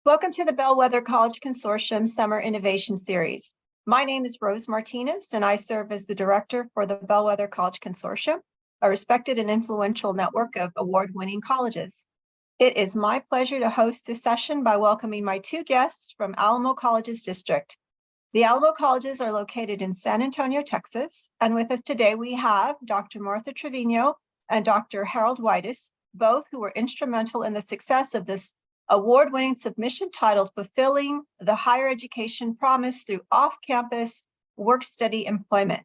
Welcome to the Bellwether College Consortium Summer Innovation Series. My name is Rose Martinez, and I serve as the director for the Bellwether College Consortium, a respected and influential network of award-winning colleges. It is my pleasure to host this session by welcoming my two guests from Alamo Colleges District. The Alamo Colleges are located in San Antonio, Texas, and with us today we have Dr. Martha Trevino and Dr. Harold Whitus, both who were instrumental in the success of this award-winning submission titled Fulfilling the Higher Education Promise Through Off-Campus Work-Study Employment.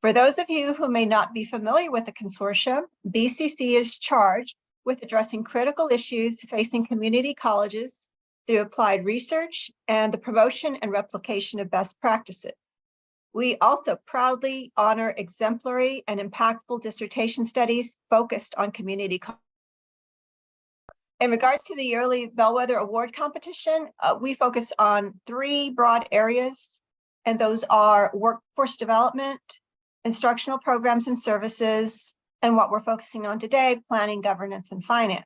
For those of you who may not be familiar with the consortium, BCC is charged with addressing critical issues facing community colleges through applied research and the promotion and replication of best practices. We also proudly honor exemplary and impactful dissertation studies focused on community colleges. In regards to the yearly Bellwether Award competition, we focus on three broad areas, and those are workforce development, instructional programs and services, and what we're focusing on today, planning, governance, and finance.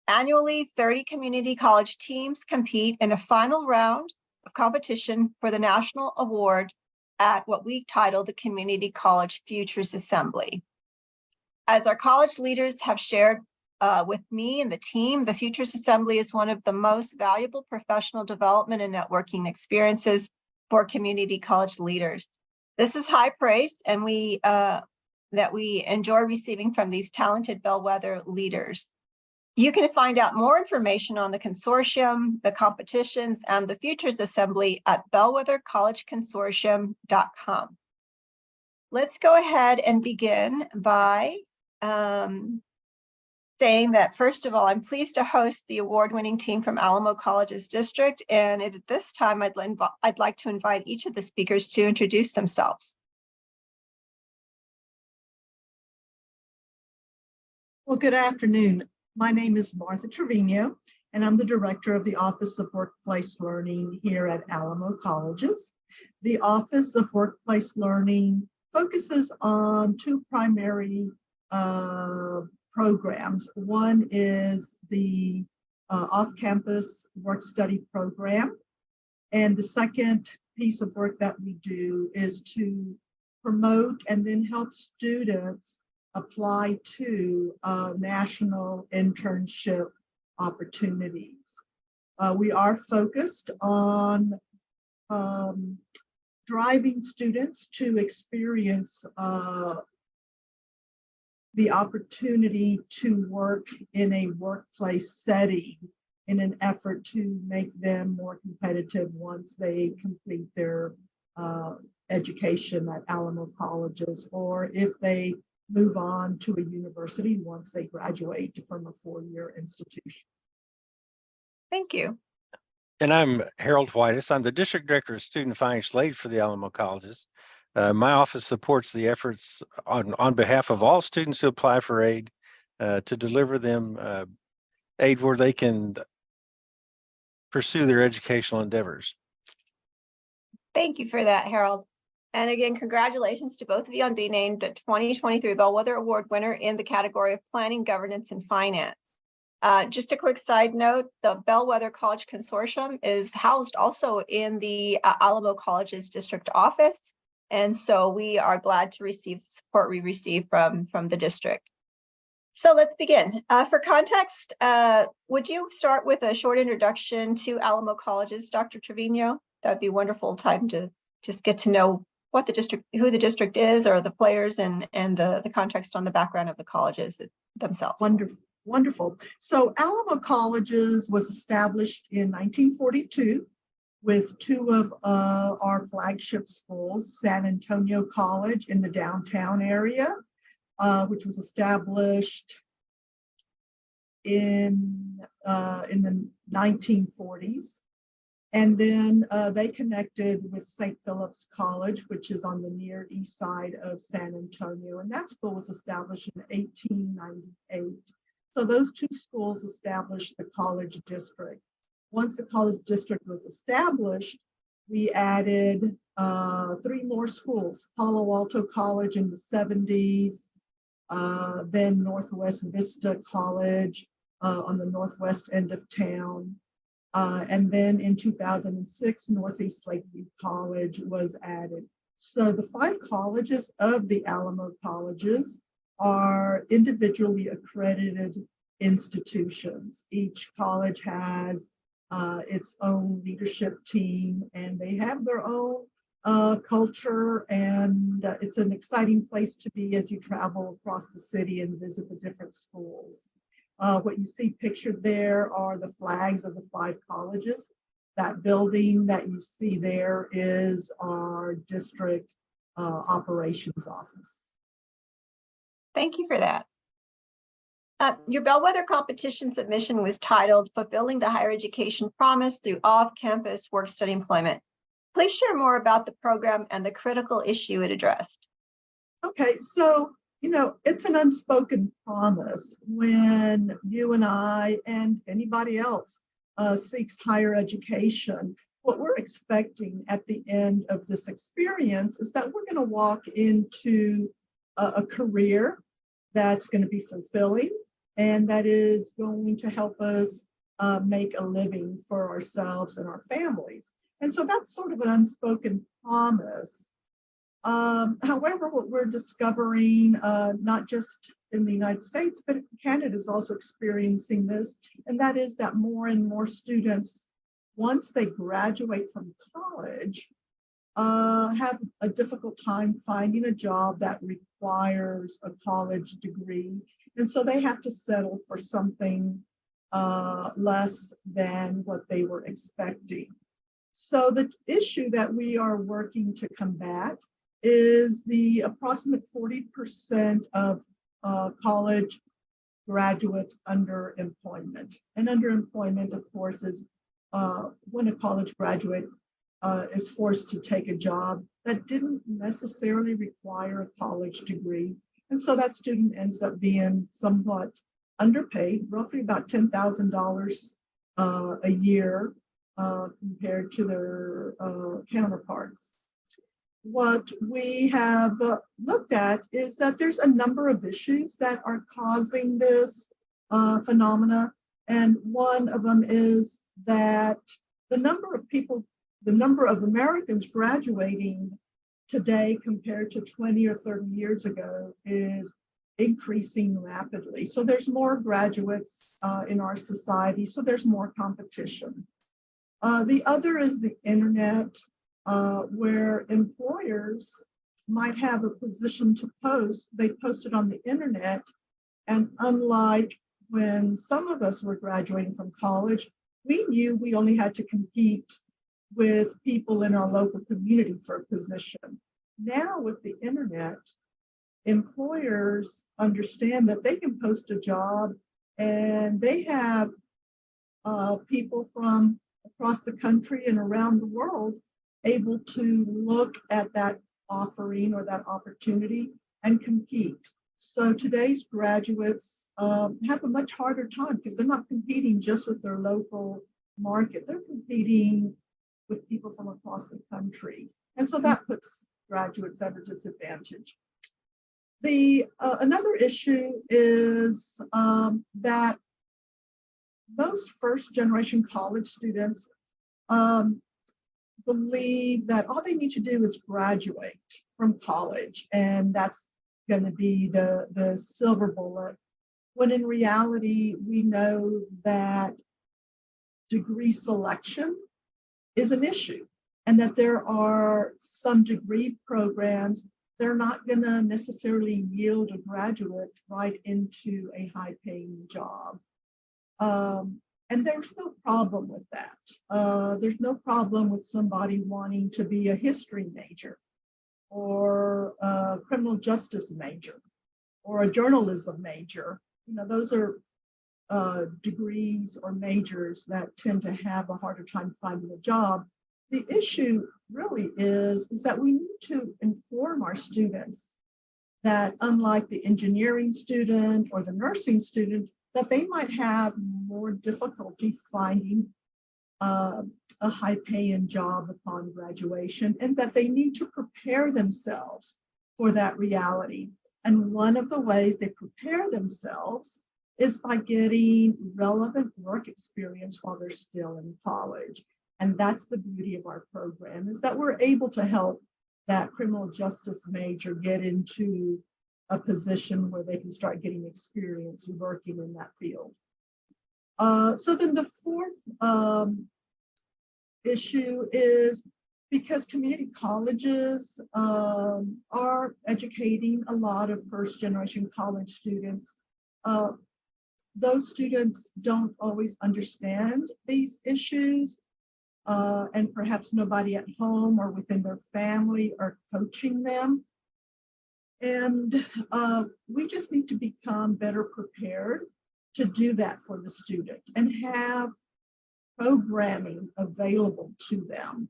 Annually, 30 community college teams compete in a final round of competition for the national award at what we title the Community College Futures Assembly. As our college leaders have shared with me and the team, the Futures Assembly is one of the most valuable professional development and networking experiences for community college leaders. This is high praise, and that we enjoy receiving from these talented Bellwether leaders. You can find out more information on the consortium, the competitions, and the Futures Assembly at bellwethercollegeconsortium.com. Let's go ahead and begin by saying that, first of all, I'm pleased to host the award-winning team from Alamo Colleges District, and at this time, I'd like to invite each of the speakers to introduce themselves. Well, good afternoon. My name is Martha Trevino, and I'm the director of the Office of Workplace Learning here at Alamo Colleges. The Office of Workplace Learning focuses on two primary programs. One is the off-campus work-study program, and the second piece of work that we do is to promote and then help students apply to national internship opportunities. We are focused on driving students to experience the opportunity to work in a workplace setting in an effort to make them more competitive once they complete their education at Alamo Colleges, or if they move on to a university once they graduate from a four-year institution. Thank you. And I'm Harold Whitus. I'm the District Director of Student Financial Aid for the Alamo Colleges. My office supports the efforts on behalf of all students who apply for aid to deliver them aid where they can pursue their educational endeavors. Thank you for that, Harold. And again, congratulations to both of you on being named the 2023 Bellwether Award winner in the category of Planning, Governance, and Finance. Just a quick side note, the Bellwether College Consortium is housed also in the Alamo Colleges District office. And so we are glad to receive the support we receive from the district. So let's begin. For context, would you start with a short introduction to Alamo Colleges, Dr. Trevino? That would be a wonderful time to just get to know what the district, who the district is, or the players, and the context on the background of the colleges themselves. Wonderful. So Alamo Colleges was established in 1942 with two of our flagship schools, San Antonio College in the downtown area, which was established in the 1940s. And then they connected with St. Philip's College, which is on the near east side of San Antonio. And that school was established in 1898. So those two schools established the college district. Once the college district was established, we added three more schools: Palo Alto College in the 70s, then Northwest Vista College on the northwest end of town, And then in 2006, Northeast Lakeview College was added. So the 5 colleges of the Alamo Colleges are individually accredited institutions. Each college has its own leadership team, and they have their own culture, and it's an exciting place to be as you travel across the city and visit the different schools. What you see pictured there are the flags of the 5 colleges. That building that you see there is our district operations office. Thank you for that. Your bellwether competition submission was titled Fulfilling the Higher Education Promise Through Off-Campus Work-Study Employment. Please share more about the program and the critical issue it addressed. Okay, so, it's an unspoken promise when you and I and anybody else seeks higher education. What we're expecting at the end of this experience is that we're going to walk into a career that's going to be fulfilling and that is going to help us make a living for ourselves and our families. And so that's sort of an unspoken promise. However, what we're discovering, not just in the United States, but Canada is also experiencing this, and that is that more and more students, once they graduate from college, have a difficult time finding a job that requires a college degree. And so they have to settle for something less than what they were expecting. So the issue that we are working to combat is the approximate 40% of college graduate underemployment. And underemployment, of course, is when a college graduate is forced to take a job that didn't necessarily require a college degree. And so that student ends up being somewhat underpaid, roughly about $10,000 a year compared to their counterparts. What we have looked at is that there's a number of issues that are causing this phenomena. And one of them is that the number of Americans graduating today compared to 20 or 30 years ago is increasing rapidly. So there's more graduates in our society, so there's more competition. The other is the internet, where employers might have a position to post. They post it on the internet, and unlike when some of us were graduating from college, we knew we only had to compete with people in our local community for a position. Now with the internet, employers understand that they can post a job and they have people from across the country and around the world able to look at that offering or that opportunity and compete. So today's graduates have a much harder time because they're not competing just with their local market. They're competing with people from across the country. And so that puts graduates at a disadvantage. Another issue is that most first-generation college students believe that all they need to do is graduate from college, and that's going to be the silver bullet, when in reality, we know that degree selection is an issue, and that there are some degree programs that are not going to necessarily yield a graduate right into a high-paying job. And there's no problem with that. There's no problem with somebody wanting to be a history major or a criminal justice major or a journalism major. Those are degrees or majors that tend to have a harder time finding a job. The issue really is that we need to inform our students that unlike the engineering student or the nursing student, that they might have more difficulty finding a high-paying job upon graduation, and that they need to prepare themselves for that reality. And one of the ways they prepare themselves is by getting relevant work experience while they're still in college. And that's the beauty of our program, is that we're able to help that criminal justice major get into a position where they can start getting experience working in that field. So then the fourth issue is, because community colleges are educating a lot of first-generation college students, those students don't always understand these issues, and perhaps nobody at home or within their family are coaching them. And we just need to become better prepared to do that for the student and have programming available to them,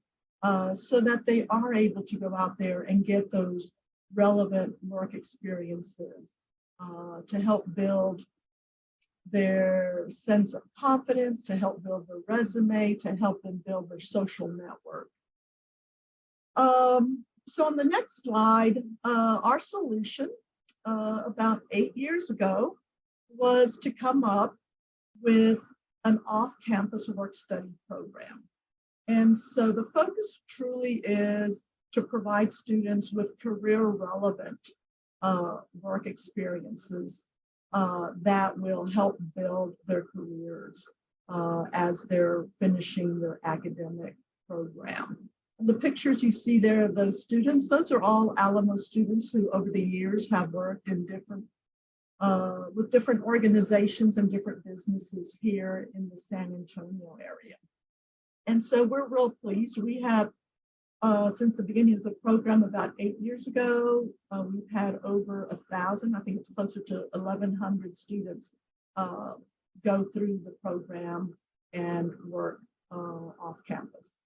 so that they are able to go out there and get those relevant work experiences to help build their sense of confidence, to help build their resume, to help them build their social network. So on the next slide, our solution about 8 years ago was to come up with an off-campus work-study program. And so the focus truly is to provide students with career-relevant work experiences that will help build their careers as they're finishing their academic program. The pictures you see there of those students, those are all Alamo students who over the years have worked in different with different organizations and different businesses here in the San Antonio area. And so we're real pleased. We have, since the beginning of the program about 8 years ago, we've had over 1,000, I think it's closer to 1,100 students go through the program and work off campus.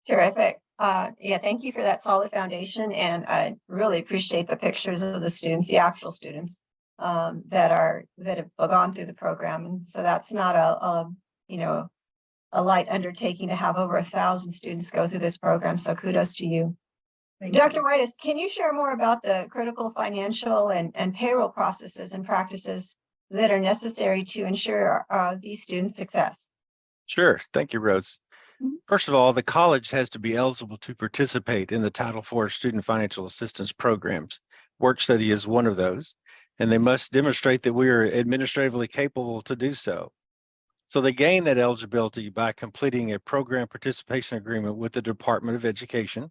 Terrific. Yeah, thank you for that solid foundation. And I really appreciate the pictures of the students, the actual students that have gone through the program. And so that's not a light undertaking to have over 1,000 students go through this program. So kudos to you. Dr. Whitus, can you share more about the critical financial and payroll processes and practices that are necessary to ensure these students' success? Sure. Thank you, Rose. First of all, the college has to be eligible to participate in the Title IV Student Financial Assistance programs. Work study is one of those, and they must demonstrate that we are administratively capable to do so. So they gain that eligibility by completing a program participation agreement with the Department of Education.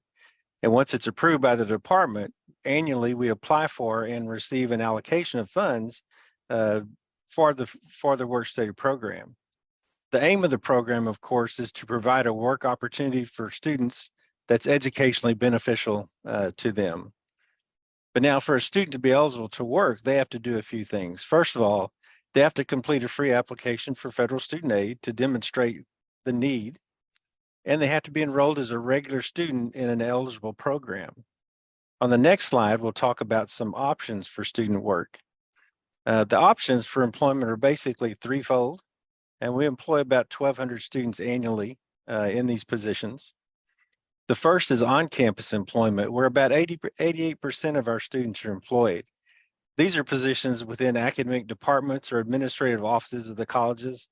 And once it's approved by the department, annually we apply for and receive an allocation of funds for the work study program. The aim of the program, of course, is to provide a work opportunity for students that's educationally beneficial to them. But now for a student to be eligible to work, they have to do a few things. First of all, they have to complete a free application for federal student aid to demonstrate the need, and they have to be enrolled as a regular student in an eligible program. On the next slide, we'll talk about some options for student work. The options for employment are basically threefold, and we employ about 1,200 students annually in these positions. The first is on-campus employment, where about 88% of our students are employed. These are positions within academic departments or administrative offices of the colleges,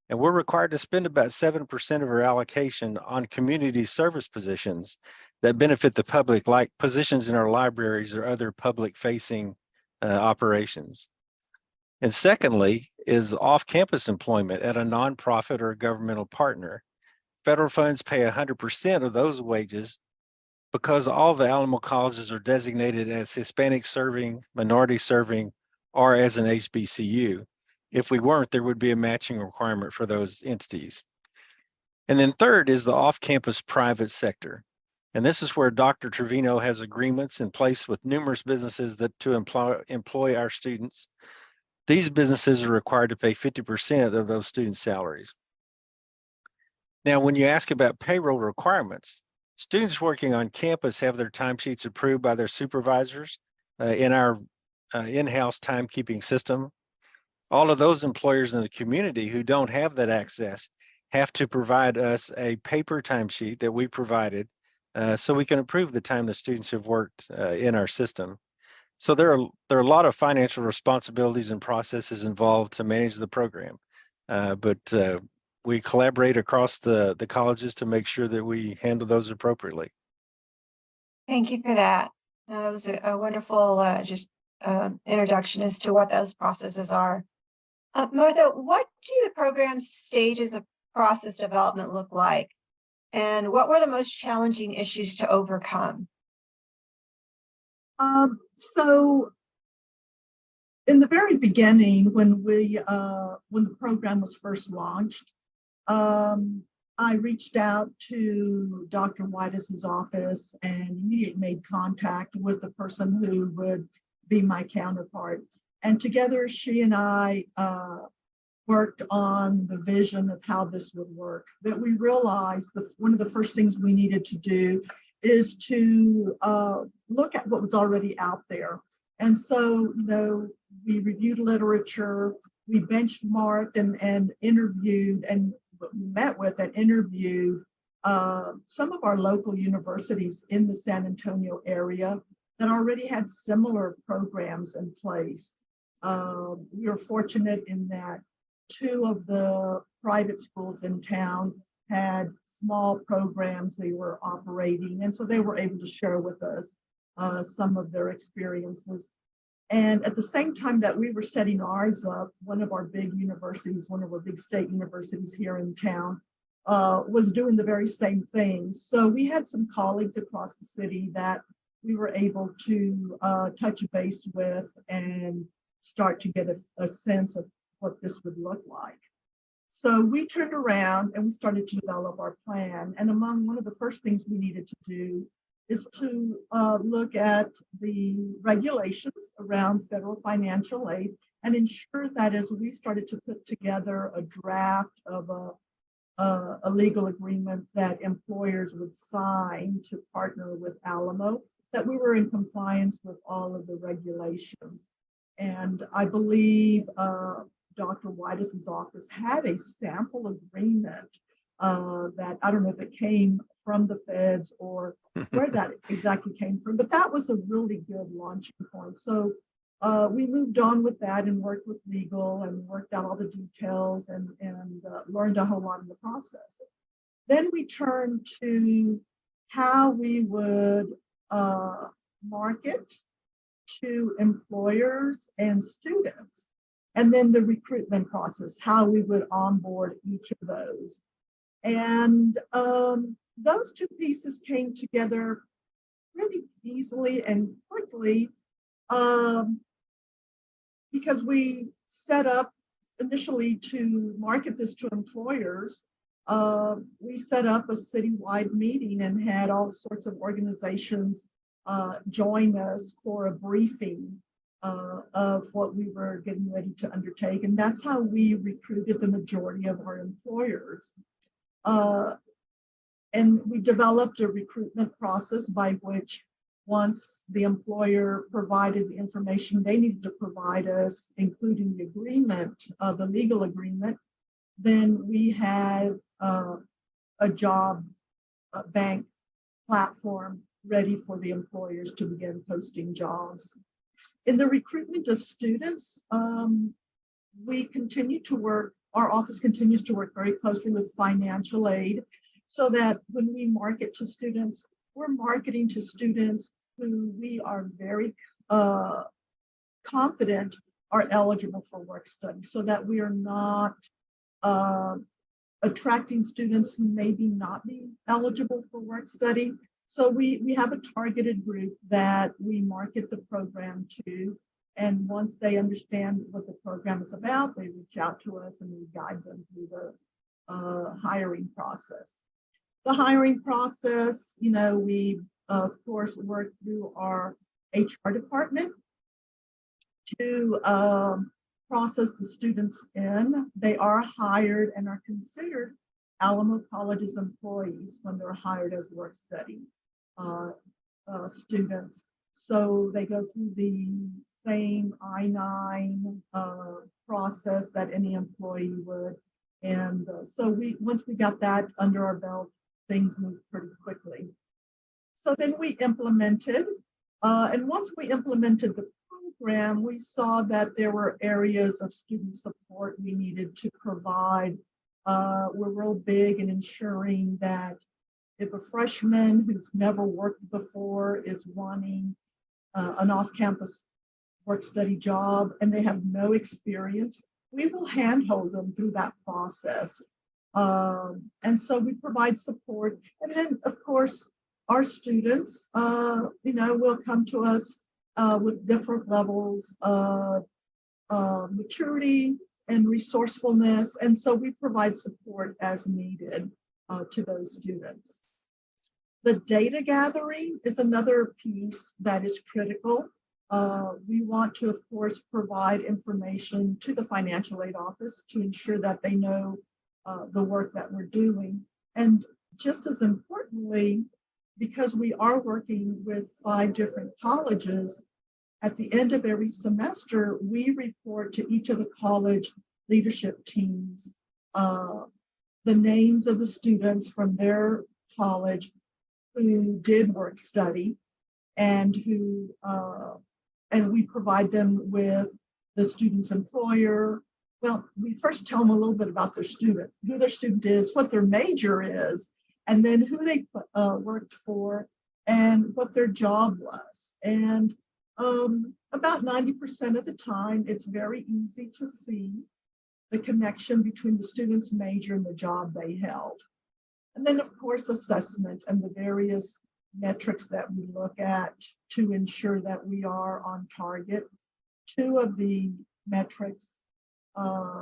and we're required to spend about 7% of our allocation on community service positions that benefit the public, like positions in our libraries or other public-facing operations. And secondly is off-campus employment at a nonprofit or a governmental partner. Federal funds pay 100% of those wages because all the Alamo colleges are designated as Hispanic serving, minority serving, or as an HBCU. If we weren't, there would be a matching requirement for those entities. And then third is the off-campus private sector. And this is where Dr. Trevino has agreements in place with numerous businesses to employ our students. These businesses are required to pay 50% of those student salaries. Now, when you ask about payroll requirements, students working on campus have their timesheets approved by their supervisors in our in-house timekeeping system. All of those employers in the community who don't have that access have to provide us a paper timesheet that we provided so we can approve the time the students have worked in our system. So there are a lot of financial responsibilities and processes involved to manage the program, but we collaborate across the colleges to make sure that we handle those appropriately. Thank you for that. That was a wonderful introduction as to what those processes are. Martha, what do the program's stages of process development look like? And what were the most challenging issues to overcome? So in the very beginning, when the program was first launched, I reached out to Dr. Whitus's office and immediately made contact with the person who would be my counterpart. And together, she and I worked on the vision of how this would work. That we realized that one of the first things we needed to do is to look at what was already out there. And so, we reviewed literature, we benchmarked and interviewed and met with and interviewed some of our local universities in the San Antonio area that already had similar programs in place. We were fortunate in that 2 of the private schools in town had small programs they were operating, and so they were able to share with us some of their experiences. And at the same time that we were setting ours up, one of our big universities, one of our big state universities here in town, was doing the very same thing. So we had some colleagues across the city that we were able to touch base with and start to get a sense of what this would look like. So we turned around and we started to develop our plan. And one of the first things we needed to do is to look at the regulations around federal financial aid and ensure that as we started to put together a draft of a legal agreement that employers would sign to partner with Alamo, that we were in compliance with all of the regulations. And I believe Dr. Whitus's office had a sample agreement that I don't know if it came from the feds or where that exactly came from, but that was a really good launching point. So we moved on with that and worked with legal and worked out all the details and learned a whole lot in the process. Then we turned to how we would market to employers and students, and then the recruitment process, how we would onboard each of those. And those 2 pieces came together really easily and quickly because we set up initially to market this to employers. We set up a citywide meeting and had all sorts of organizations join us for a briefing of what we were getting ready to undertake. And that's how we recruited the majority of our employers. And we developed a recruitment process by which once the employer provided the information they needed to provide us, including the agreement, the legal agreement, then we had a job bank platform ready for the employers to begin posting jobs. In the recruitment of students, we continue to work, our office continues to work very closely with financial aid so that when we market to students, we're marketing to students who we are very confident are eligible for work study, so that we are not attracting students who maybe not be eligible for work study. So we have a targeted group that we market the program to, and once they understand what the program is about, they reach out to us and we guide them through the hiring process. The hiring process, we of course work through our HR department to process the students in. They are hired and are considered Alamo Colleges employees when they're hired as work study students. So they go through the same I-9 process that any employee would. And so once we got that under our belt, things moved pretty quickly. So then we implemented And once we implemented the program, we saw that there were areas of student support we needed to provide. We're real big in ensuring that if a freshman who's never worked before is wanting an off-campus work-study job and they have no experience, we will handhold them through that process. And so we provide support. And then, of course, our students, will come to us with different levels of maturity and resourcefulness. And so we provide support as needed to those students. The data gathering is another piece that is critical. We want to, of course, provide information to the financial aid office to ensure that they know the work that we're doing. And just as importantly, because we are working with 5 different colleges, at the end of every semester, we report to each of the college leadership teams the names of the students from their college who did work study and who and we provide them with the student's employer. Well, we first tell them a little bit about their student, who their student is, what their major is, and then who they worked for and what their job was. And about 90% of the time, it's very easy to see the connection between the student's major and the job they held. And then, of course, assessment and the various metrics that we look at to ensure that we are on target. 2 of the metrics are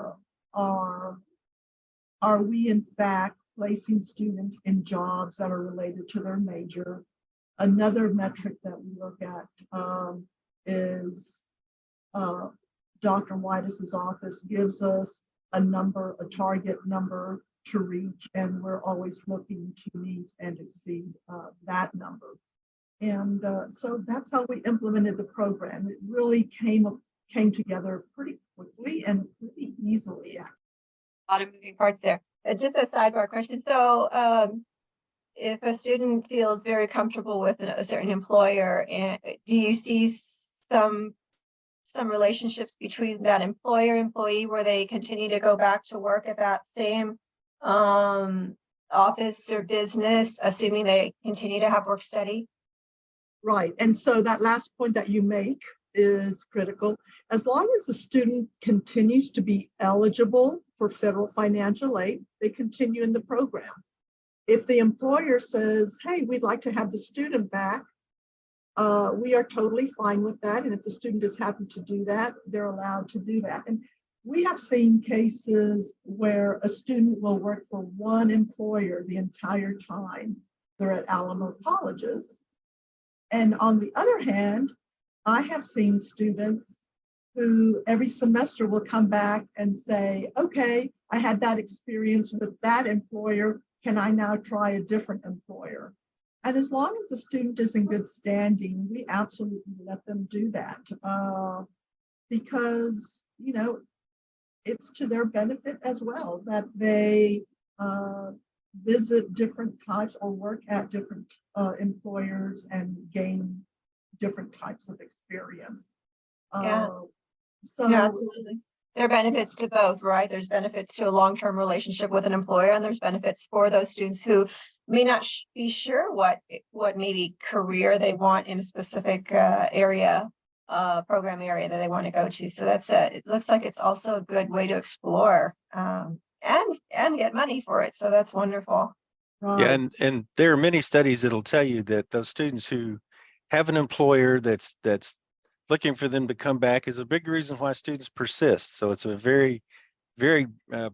we in fact placing students in jobs that are related to their major? Another metric that we look at is Dr. Whitus's office gives us a number, a target number to reach, and we're always looking to meet and exceed that number. And so that's how we implemented the program. It really came together pretty quickly and pretty easily. A lot of moving parts there. Just a sidebar question. So if a student feels very comfortable with a certain employer, and do you see some relationships between that employee where they continue to go back to work at that same office or business, assuming they continue to have work study? Right. And so that last point that you make is critical. As long as the student continues to be eligible for federal financial aid, they continue in the program. If the employer says, hey, we'd like to have the student back, we are totally fine with that. And if the student is happy to do that, they're allowed to do that. And we have seen cases where a student will work for one employer the entire time they're at Alamo Colleges. And on the other hand, I have seen students who every semester will come back and say, okay, I had that experience with that employer. Can I now try a different employer? And as long as the student is in good standing, we absolutely let them do that because, it's to their benefit as well that they visit different types or work at different employers and gain different types of experience. Yeah. So Yeah, absolutely. There are benefits to both, right? There's benefits to a long-term relationship with an employer, and there's benefits for those students who may not be sure what maybe career they want in a specific area, program area that they want to go to. So it looks like it's also a good way to explore and get money for it. So that's wonderful. right. Yeah, and there are many studies that'll tell you that those students who have an employer that's looking for them to come back is a big reason why students persist. So it's a very, very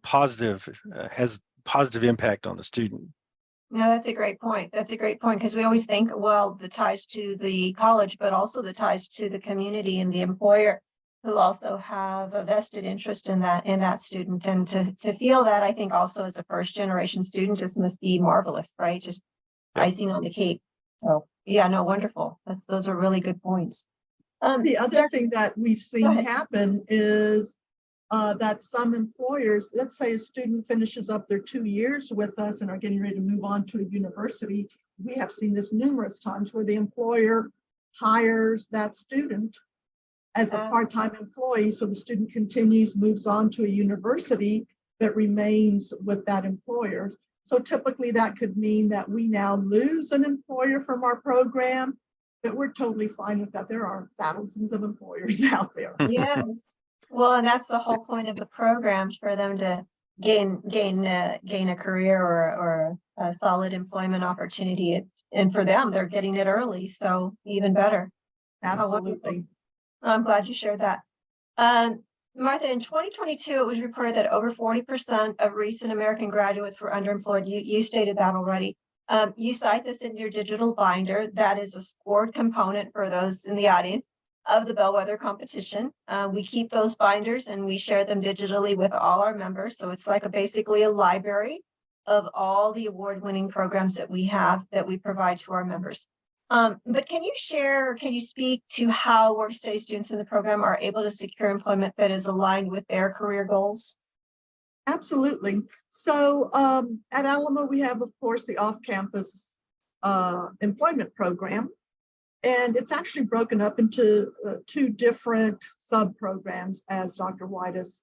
positive, has positive impact on the student. Yeah, that's a great point. That's a great point, because we always think, well, the ties to the college, but also the ties to the community and the employer who also have a vested interest in that student. And to feel that, I think also as a first generation student just must be marvelous, right? Just Yep. icing on the cake. So yeah, no, wonderful. Those are really good points. The other thing that we've seen happen is that some employers, let's say a student finishes up their 2 years with us and are getting ready to move on to a university. We have seen this numerous times where the employer hires that student as a part-time employee. So the student continues, moves on to a university that remains with that employer. So typically that could mean that we now lose an employer from our program, but we're totally fine with that. There are thousands of employers out there. Yes. Well, and that's the whole point of the program, for them to gain a career or a solid employment opportunity. And for them, they're getting it early, so even better. Absolutely. I'm glad you shared that. Martha, in 2022, it was reported that over 40% of recent American graduates were underemployed. You stated that already. You cite this in your digital binder. That is a scored component for those in the audience of the Bellwether competition. We keep those binders and we share them digitally with all our members. So it's like basically a library of all the award-winning programs that we have that we provide to our members. But can you speak to how work study students in the program are able to secure employment that is aligned with their career goals? Absolutely. So at Alamo, we have, of course, the off-campus employment program. And it's actually broken up into two different sub-programs, as Dr. Whitus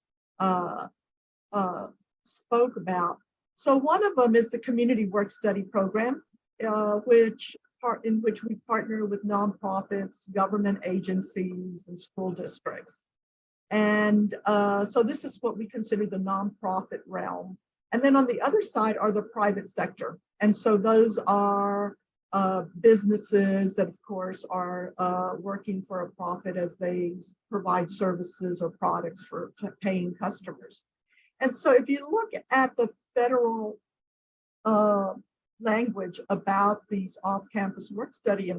spoke about. So one of them is the community work study program, in which we partner with nonprofits, government agencies, and school districts. And so this is what we consider the nonprofit realm. And then on the other side are the private sector. And so those are businesses that, of course, are working for a profit as they provide services or products for paying customers. And so if you look at the federal language about these off-campus work study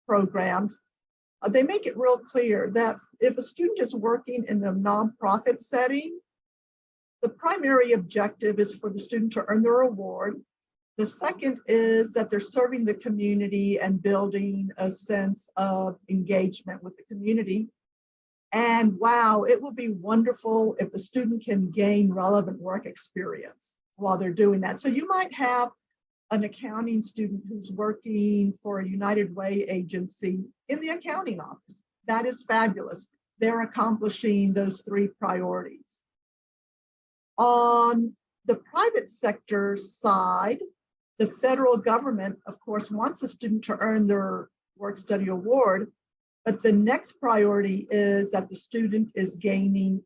programs, they make it real clear that if a student is working in a nonprofit setting, the primary objective is for the student to earn their award. The second is that they're serving the community and building a sense of engagement with the community. And wow, it will be wonderful if the student can gain relevant work experience while they're doing that. So you might have an accounting student who's working for a United Way agency in the accounting office. That is fabulous. They're accomplishing those three priorities. On the private sector side, the federal government, of course, wants a student to earn their work study award, but the next priority is that the student is gaining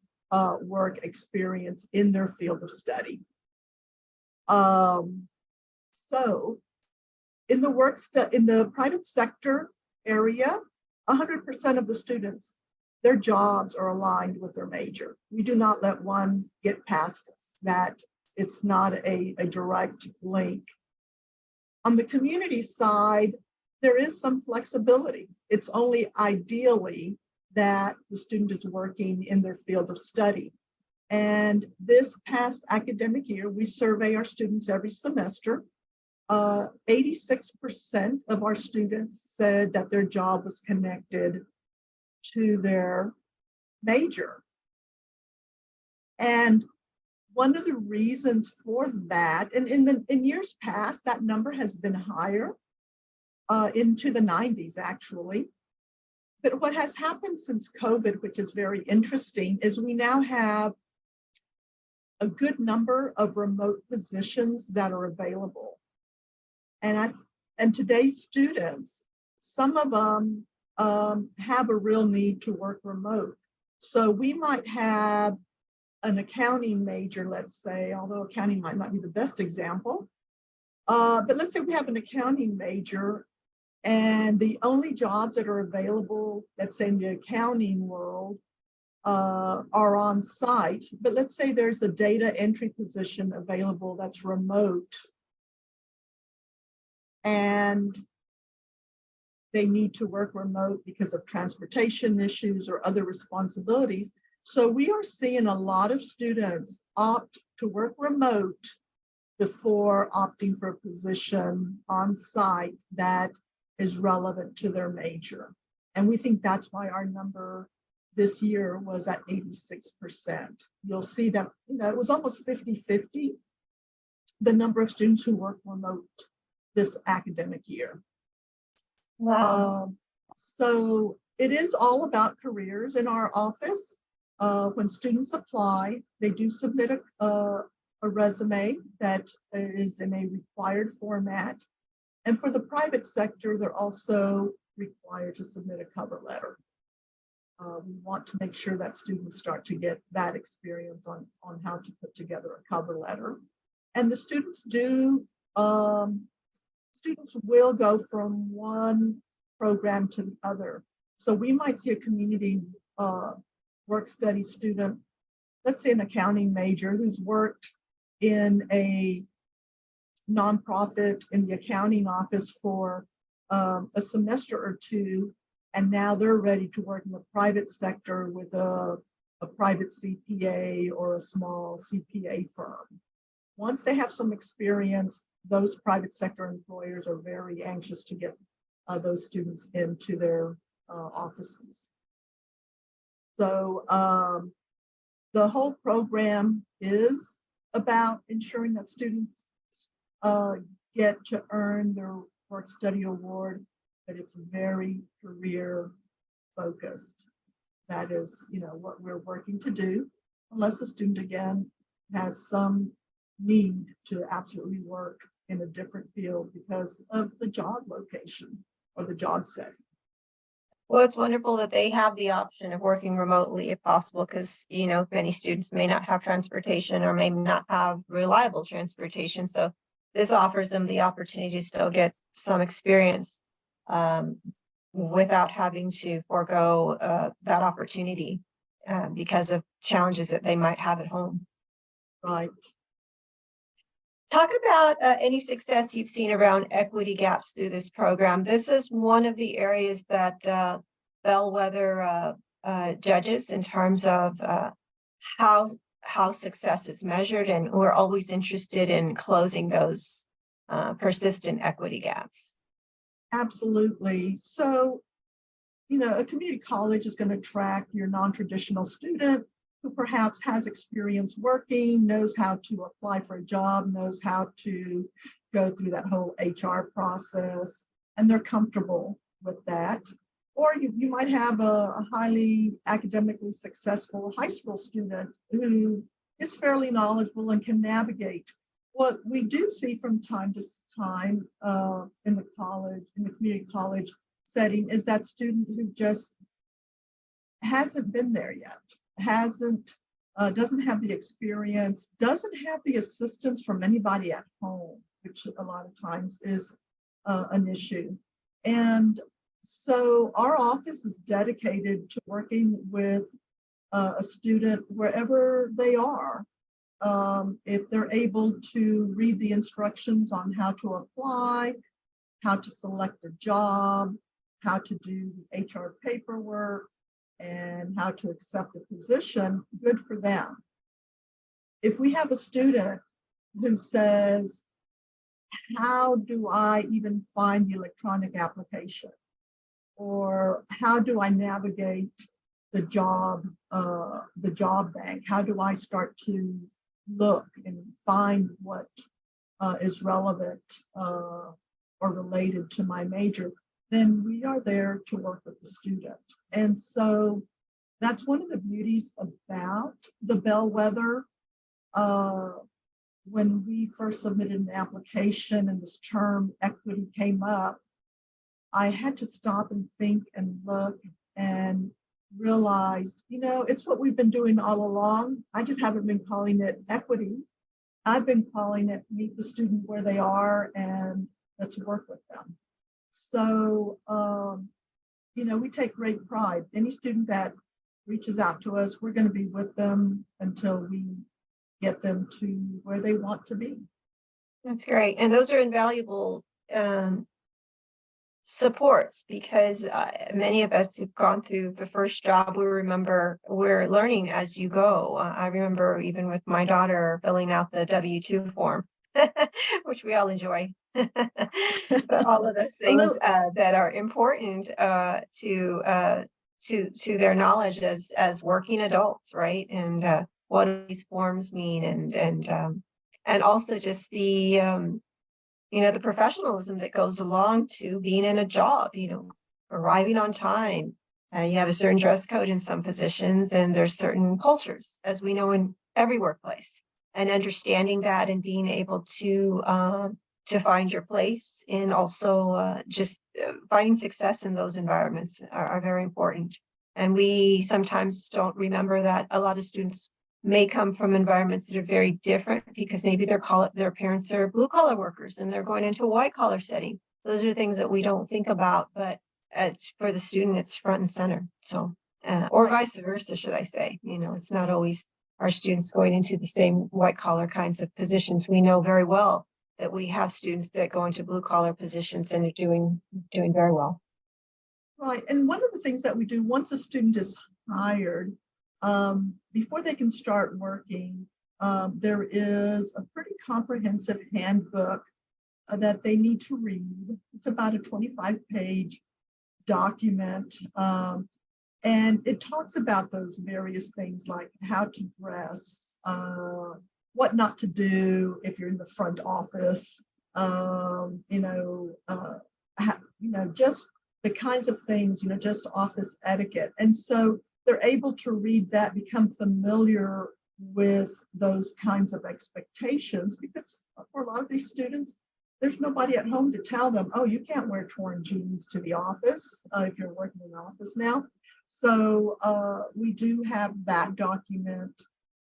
work experience in their field of study. So in the private sector area, 100% of the students, their jobs are aligned with their major. We do not let one get past us, that it's not a direct link. On the community side, there is some flexibility. It's only ideally that the student is working in their field of study. And this past academic year, we survey our students every semester. 86% of our students said that their job was connected to their major. And one of the reasons for that, and in years past, that number has been higher, into the 90s actually. But what has happened since COVID, which is very interesting, is we now have a good number of remote positions that are available. And today's students, some of them have a real need to work remote. So we might have an accounting major, let's say, although accounting might not be the best example. But let's say we have an accounting major and the only jobs that are available, let's say in the accounting world, are on site. But let's say there's a data entry position available that's remote and they need to work remote because of transportation issues or other responsibilities. So we are seeing a lot of students opt to work remote before opting for a position on site that is relevant to their major. And we think that's why our number this year was at 86%. You'll see that, it was almost 50-50, the number of students who work remote this academic year. Wow. So it is all about careers in our office. When students apply, they do submit a resume that is in a required format. And for the private sector, they're also required to submit a cover letter. We want to make sure that students start to get that experience on how to put together a cover letter. And the students students will go from one program to the other. So we might see a community work study student, let's say an accounting major, who's worked in a nonprofit in the accounting office for a semester or two, and now they're ready to work in the private sector with a private CPA or a small CPA firm. Once they have some experience, those private sector employers are very anxious to get those students into their offices. So the whole program is about ensuring that students get to earn their work study award, but it's very career focused. That is, what we're working to do, unless a student again has some need to absolutely work in a different field because of the job location or the job setting. Well, it's wonderful that they have the option of working remotely if possible, because, many students may not have transportation or may not have reliable transportation. So this offers them the opportunity to still get some experience without having to forego that opportunity because of challenges that they might have at home. Right. Talk about any success you've seen around equity gaps through this program. This is one of the areas that Bellwether judges in terms of how success is measured, and we're always interested in closing those persistent equity gaps. Absolutely. So, a community college is going to attract your non-traditional student who perhaps has experience working, knows how to apply for a job, knows how to go through that whole HR process, and they're comfortable with that. Or you might have a highly academically successful high school student who is fairly knowledgeable and can navigate. What we do see from time to time in the community college setting, is that student who just hasn't been there yet, doesn't have the experience, doesn't have the assistance from anybody at home, which a lot of times is an issue. And so our office is dedicated to working with a student wherever they are. If they're able to read the instructions on how to apply, how to select a job, how to do the HR paperwork, and how to accept a position, good for them. If we have a student who says, how do I even find the electronic application? Or how do I navigate the job bank? How do I start to look and find what is relevant or related to my major? Then we are there to work with the student. And so that's one of the beauties about the Bellwether. When we first submitted an application and this term equity came up, I had to stop and think and look and realize, it's what we've been doing all along. I just haven't been calling it equity. I've been calling it meet the student where they are and let's work with them. So, we take great pride. Any student that reaches out to us, we're going to be with them until we get them to where they want to be. That's great. And those are invaluable supports, because many of us who've gone through the first job, we're learning as you go. I remember even with my daughter filling out the W-2 form, which we all enjoy. But all of those things that are important to their knowledge as working adults, right? And what do these forms mean, and also just the the professionalism that goes along to being in a job, arriving on time. You have a certain dress code in some positions, and there's certain cultures, as we know, in every workplace. And understanding that and being able to find your place, and also just finding success in those environments are very important. And we sometimes don't remember that a lot of students may come from environments that are very different, because maybe their parents are blue collar workers and they're going into a white collar setting. Those are things that we don't think about, but for the student, it's front and center. So, or vice versa, should I say? It's not always our students going into the same white collar kinds of positions. We know very well that we have students that go into blue collar positions and are doing very well. Right. And one of the things that we do once a student is hired, before they can start working, there is a pretty comprehensive handbook that they need to read. It's about a 25-page document. And it talks about those various things, like how to dress, what not to do if you're in the front office, just the kinds of things, just office etiquette. And so they're able to read that, become familiar with those kinds of expectations, because for a lot of these students, there's nobody at home to tell them, oh, you can't wear torn jeans to the office if you're working in the office now. So we do have that document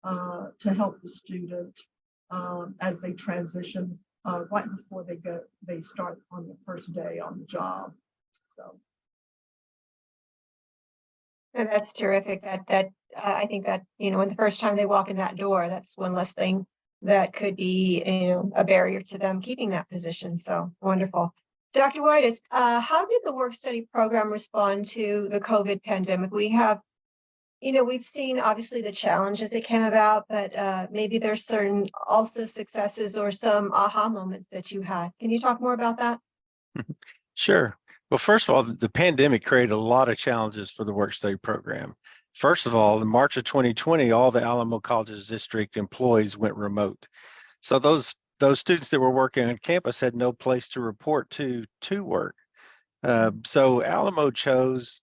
to help the student as they transition right before they start on the first day on the job. So. And that's terrific. I think that, when the first time they walk in that door, that's one less thing that could be, a barrier to them keeping that position. So wonderful. Dr. Whitus, how did the work-study program respond to the COVID pandemic? We have, we've seen obviously the challenges that came about, but maybe there's certain also successes or some aha moments that you had. Can you talk more about that? Sure. Well, first of all, the pandemic created a lot of challenges for the work-study program. First of all, in March of 2020, all the Alamo Colleges district employees went remote. So those students that were working on campus had no place to report to work. So Alamo chose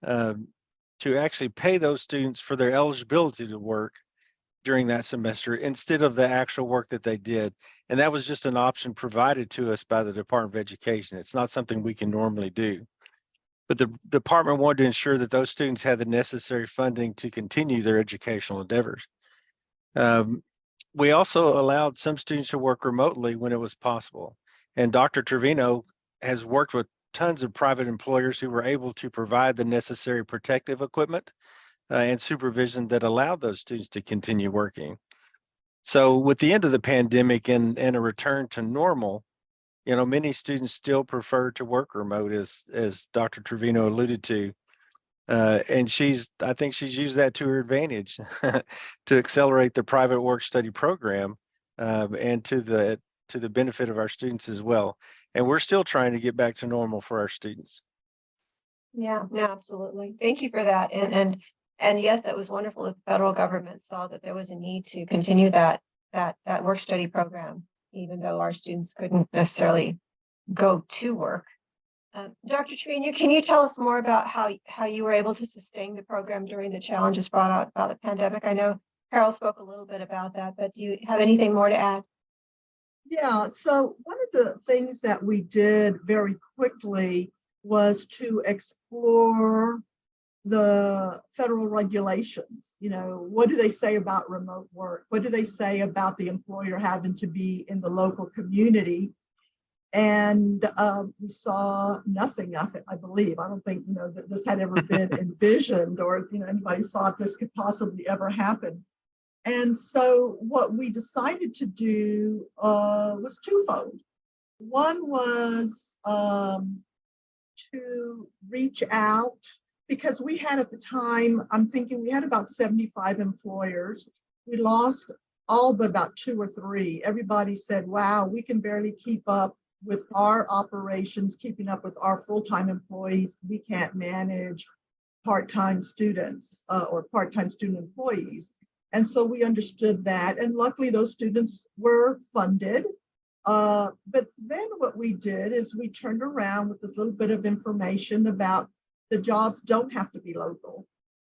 to actually pay those students for their eligibility to work during that semester instead of the actual work that they did. And that was just an option provided to us by the Department of Education. It's not something we can normally do. But the department wanted to ensure that those students had the necessary funding to continue their educational endeavors. We also allowed some students to work remotely when it was possible. And Dr. Trevino has worked with tons of private employers who were able to provide the necessary protective equipment and supervision that allowed those students to continue working. So with the end of the pandemic and a return to normal, many students still prefer to work remote, as Dr. Trevino alluded to. And I think she's used that to her advantage to accelerate the private work study program and to the benefit of our students as well. And we're still trying to get back to normal for our students. Yeah, no, absolutely. Thank you for that. And yes, that was wonderful that the federal government saw that there was a need to continue that work study program, even though our students couldn't necessarily go to work. Dr. Trevino, can you tell us more about how you were able to sustain the program during the challenges brought out by the pandemic? I know Carol spoke a little bit about that, but do you have anything more to add? Yeah, so one of the things that we did very quickly was to explore the federal regulations. What do they say about remote work? What do they say about the employer having to be in the local community? And we saw nothing of it, I believe. I don't think, that this had ever been envisioned, or, anybody thought this could possibly ever happen. And so what we decided to do was twofold. One was to reach out, because we had at the time, I'm thinking we had about 75 employers. We lost all but about 2 or 3. Everybody said, wow, we can barely keep up with our operations, keeping up with our full-time employees. We can't manage part-time students or part-time student employees. And so we understood that. And luckily those students were funded But then what we did is we turned around with this little bit of information about the jobs don't have to be local.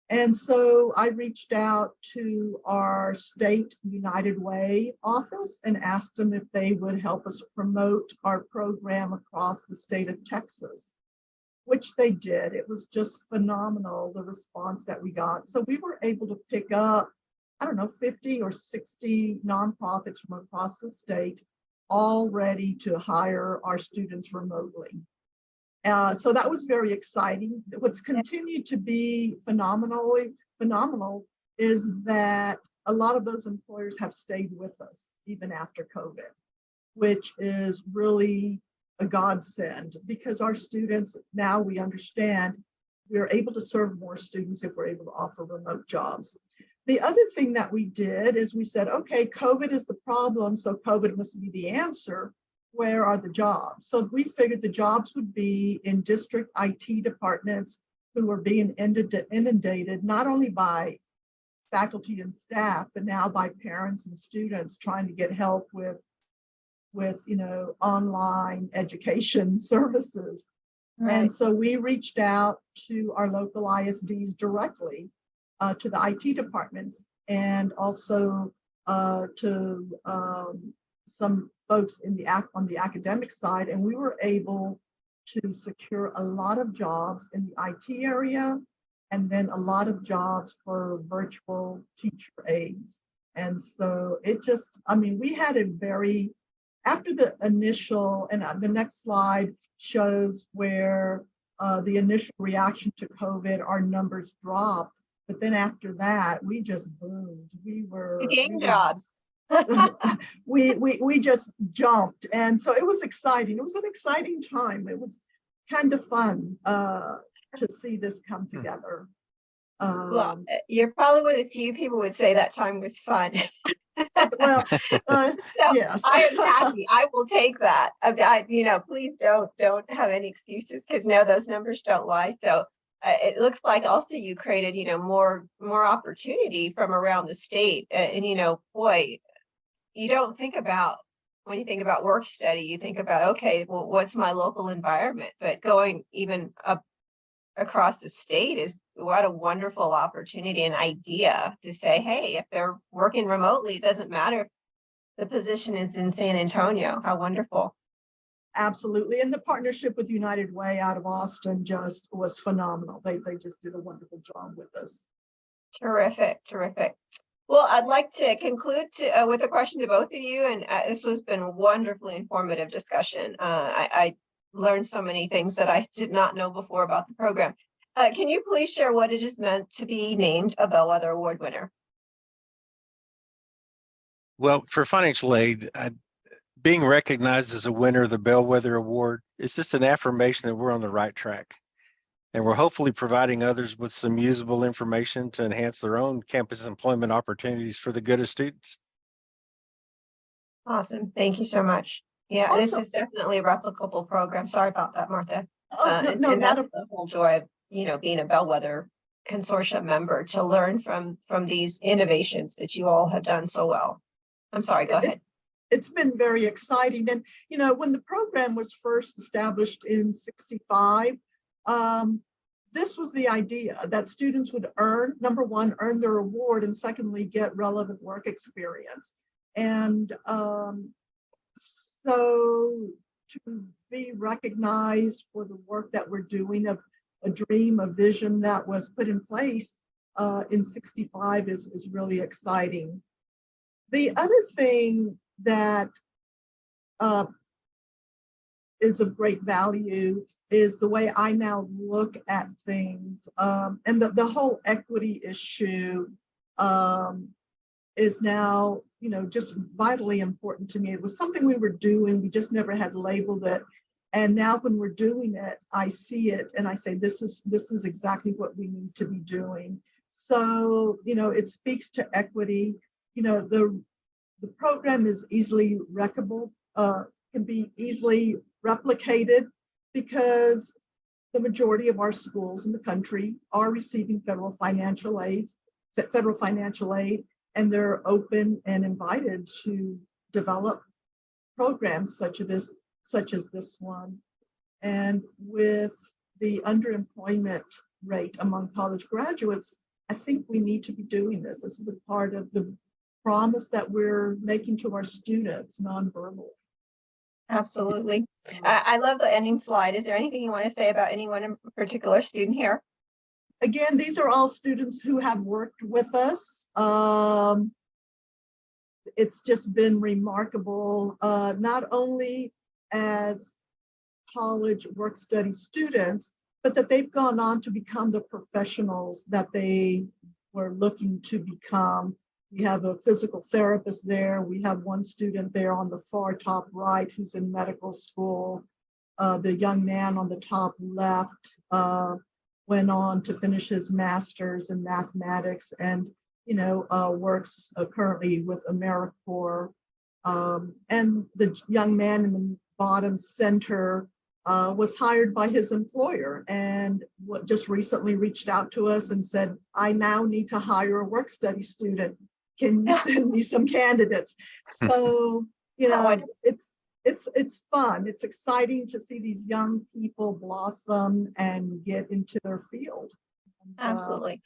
And so I reached out to our state United Way office and asked them if they would help us promote our program across the state of Texas, which they did. It was just phenomenal, the response that we got. So we were able to pick up, I don't know, 50 or 60 nonprofits from across the state, all ready to hire our students remotely. So that was very exciting. What's continued to be phenomenal is that a lot of those employers have stayed with us even after COVID, which is really a godsend, because our students, now we understand we're able to serve more students if we're able to offer remote jobs. The other thing that we did is we said, okay, COVID is the problem, so COVID must be the answer. Where are the jobs? So we figured the jobs would be in district IT departments who were being inundated not only by faculty and staff, but now by parents and students trying to get help with online education services. Right. And so we reached out to our local ISDs directly, to the IT departments, and also to some folks on the academic side, and we were able to secure a lot of jobs in the IT area, and then a lot of jobs for virtual teacher aides. And so it just, we had a very, after the initial, and the next slide shows where the initial reaction to COVID, our numbers dropped, but then after that, we just boomed. You gained jobs. we just jumped, and so it was exciting. It was an exciting time. It was kind of fun to see this come together. Well, you're probably one of the few people would say that time was fun. Well, So yes. I am happy. I will take that. Please don't have any excuses, because no, those numbers don't lie. So it looks like also you created, more opportunity from around the state. And boy, you don't think about, when you think about work study, you think about, okay, well, what's my local environment? But going even up across the state is what a wonderful opportunity and idea to say, hey, if they're working remotely, it doesn't matter if the position is in San Antonio. How wonderful. Absolutely. And the partnership with United Way out of Austin just was phenomenal. They just did a wonderful job with us. Terrific. Well, I'd like to conclude with a question to both of you, and this has been a wonderfully informative discussion. I learned so many things that I did not know before about the program. Can you please share what it is meant to be named a Bellwether Award winner? Well, for financial aid, being recognized as a winner of the Bellwether Award is just an affirmation that we're on the right track. And we're hopefully providing others with some usable information to enhance their own campus employment opportunities for the good of students. Awesome. Thank you so much. Yeah, Also, this is definitely a replicable program. Sorry about that, Martha. no, And that's the whole joy of, being a Bellwether Consortium member, to learn from these innovations that you all have done so well. I'm sorry, go ahead. It's been very exciting. And, when the program was first established in '65, this was the idea that students would number one, earn their award, and secondly, get relevant work experience. And so to be recognized for the work that we're doing, of a dream, a vision that was put in place in '65 is really exciting. The other thing that is of great value is the way I now look at things, and the whole equity issue is now, just vitally important to me. It was something we were doing, we just never had labeled it. And now when we're doing it, I see it and I say, this is exactly what we need to be doing. So, it speaks to equity. The program is easily replicable, can be easily replicated, because the majority of our schools in the country are receiving federal financial aid, and they're open and invited to develop programs such as this one. And with the underemployment rate among college graduates, I think we need to be doing this. This is a part of the promise that we're making to our students, nonverbal. Absolutely. I love the ending slide. Is there anything you want to say about anyone in particular student here? Again, these are all students who have worked with us. It's just been remarkable, not only as college work-study students, but that they've gone on to become the professionals that they were looking to become. We have a physical therapist there. We have one student there on the far top right who's in medical school. The young man on the top left went on to finish his master's in mathematics and works currently with AmeriCorps. And the young man in the bottom center was hired by his employer and just recently reached out to us and said, I now need to hire a work-study student. Can you send me some candidates? So, it's fun. It's exciting to see these young people blossom and get into their field. Absolutely.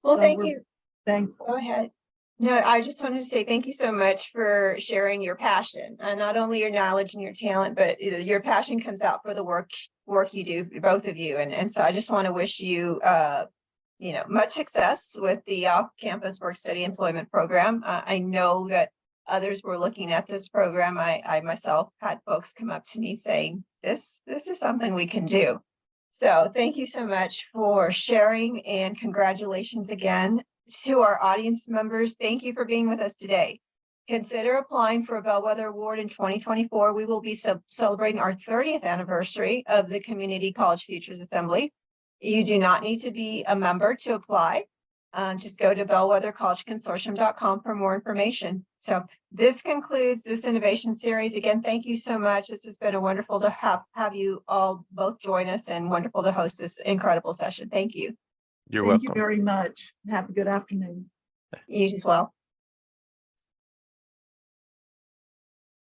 Well, so thank you. Thankful. Go ahead. No, I just wanted to say thank you so much for sharing your passion, and not only your knowledge and your talent, but your passion comes out for the work you do, both of you. And so I just want to wish you, much success with the off-campus work-study employment program. I know that others were looking at this program. I myself had folks come up to me saying, this is something we can do. So thank you so much for sharing, and congratulations again. To our audience members, thank you for being with us today. Consider applying for a Bellwether Award in 2024. We will be celebrating our 30th anniversary of the Community College Futures Assembly. You do not need to be a member to apply. Just go to bellwethercollegeconsortium.com for more information. So this concludes this innovation series. Again, thank you so much. This has been wonderful to have you all both join us, and wonderful to host this incredible session. Thank you. You're welcome. Thank you very much. Have a good afternoon. You as well.